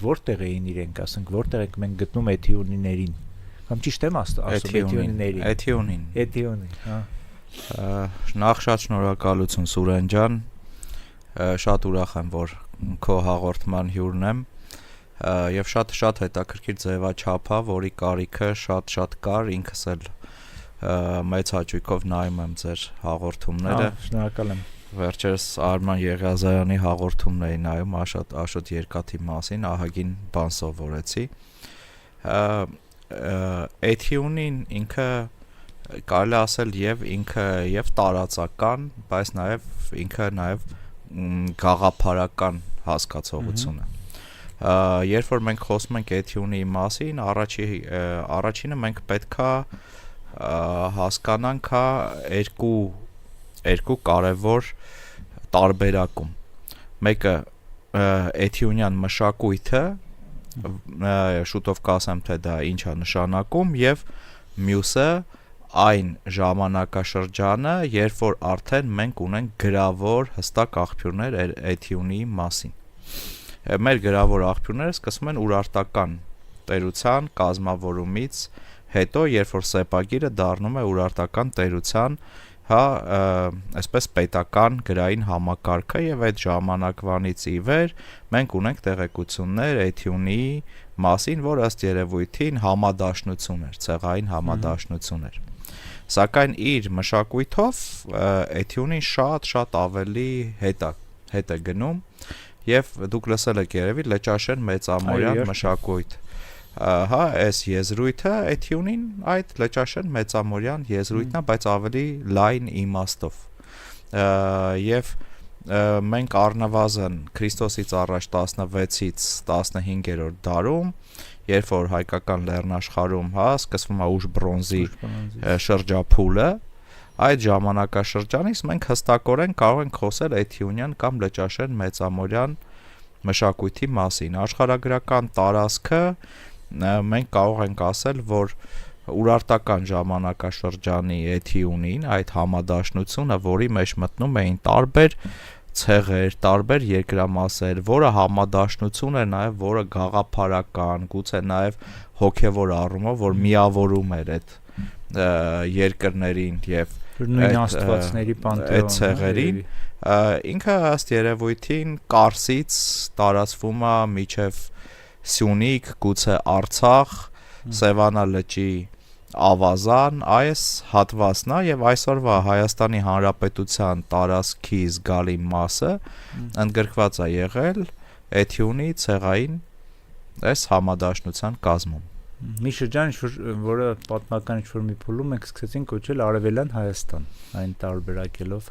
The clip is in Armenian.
որտեղ էին իրենք, ասենք, որտեղ եք մենք գտնում էթիոնիներին։ Կամ ճիշտ եմ ասում էթիոնիներին։ Էթիոնին, հա։ Նախ շատ շնորհակալություն Սուրեն ջան, շատ ուրախ եմ, որ քո հաղորդման հյուրն եմ, եւ շատ հետաքրքիր ձևաչափ է, որի կարիքը շատ կար, ինքս էլ մեծ հաճույքով նայում եմ ձեր հաղորդումները։ Շնորհակալ եմ։ Վերջերս Արման Եղիազարյանի հաղորդումն էի նայում Աշոտ Երկաթի մասին, ահագին բան սովորեցի։ Էթիոնին ինքը կարելի ասել եւ տարածական, բայց ինքը նաեւ գաղափարական հասկացողություն է։ Երբ որ մենք խոսում ենք Էթիոնիի մասին, առաջինը մենք պետքա հասկանանք երկու կարևոր տարբերակում։ Մեկը էթիոնյան մշակույթը, շուտով կասեմ թե դա ինչ է նշանակում, եւ մյուսը այն ժամանակաշրջանը, երբ որ արդեն մենք ունենք գրավոր հստակ աղբյուրներ Էթիոնիի մասին։ Մեր գրավոր աղբյուրները սկսվում են ուրարտական տերության կազմավորումից հետո, երբ որ սեպագիրը դառնում է ուրարտական տերության, այսպես պետական գրային համակարգը, եւ այդ ժամանակվանից ի վեր մենք ունենք տեղեկություններ Էթիոնիի մասին, որ ըստ երևույթին համադաշնություն էր, ցեղային համադաշնություն էր։ Սակայն իր մշակույթով Էթիոնին շատ ավելի հետ է գնում, եւ դուք լսել եք երևի Լճաշեն մեծամորյան մշակույթ։ Այս եզրույթը Էթիոնին այդ Լճաշեն մեծամորյան եզրույթն է, բայց ավելի լայն իմաստով։ Եվ մենք առնվազն Քրիստոսից առաջ 16-ից 15-րդ դարում, երբ որ հայկական լեռնաշխարհում սկսվում է ուշ բրոնզի շրջափուլը, այդ ժամանակաշրջանից մենք հստակորեն կարող ենք խոսել Էթիոնյան կամ Լճաշեն մեծամորյան մշակույթի մասին։ Աշխարհագրական տարածքը մենք կարող ենք ասել, որ ուրարտական ժամանակաշրջանի Էթիոնին, այդ համադաշնությունը, որի մեջ մտնում էին տարբեր ցեղեր, տարբեր երկրամասեր, որը համադաշնություն էր նաև, որը գաղափարական, գուցե նաև հոգևոր առումով, որ միավորում էր այդ երկրներին եւ նույն աստվածների պանթեոն, այդ ցեղերին, ինքը ըստ երևույթին Կարսից տարածվում է միջև Սյունիք, գուցե Արցախ, Սևանա լճի ավազան, այս հատվածն է եւ այսօրվա Հայաստանի Հանրապետության տարածքի զգալի մասը ընդգրկված է եղել Էթիոնի ցեղային այս համադաշնության կազմում։ Մի շրջան, որը պատմական ինչ-որ մի փուլում մենք սկսեցինք կոչել Արևելյան Հայաստան, այն տարբերակելով,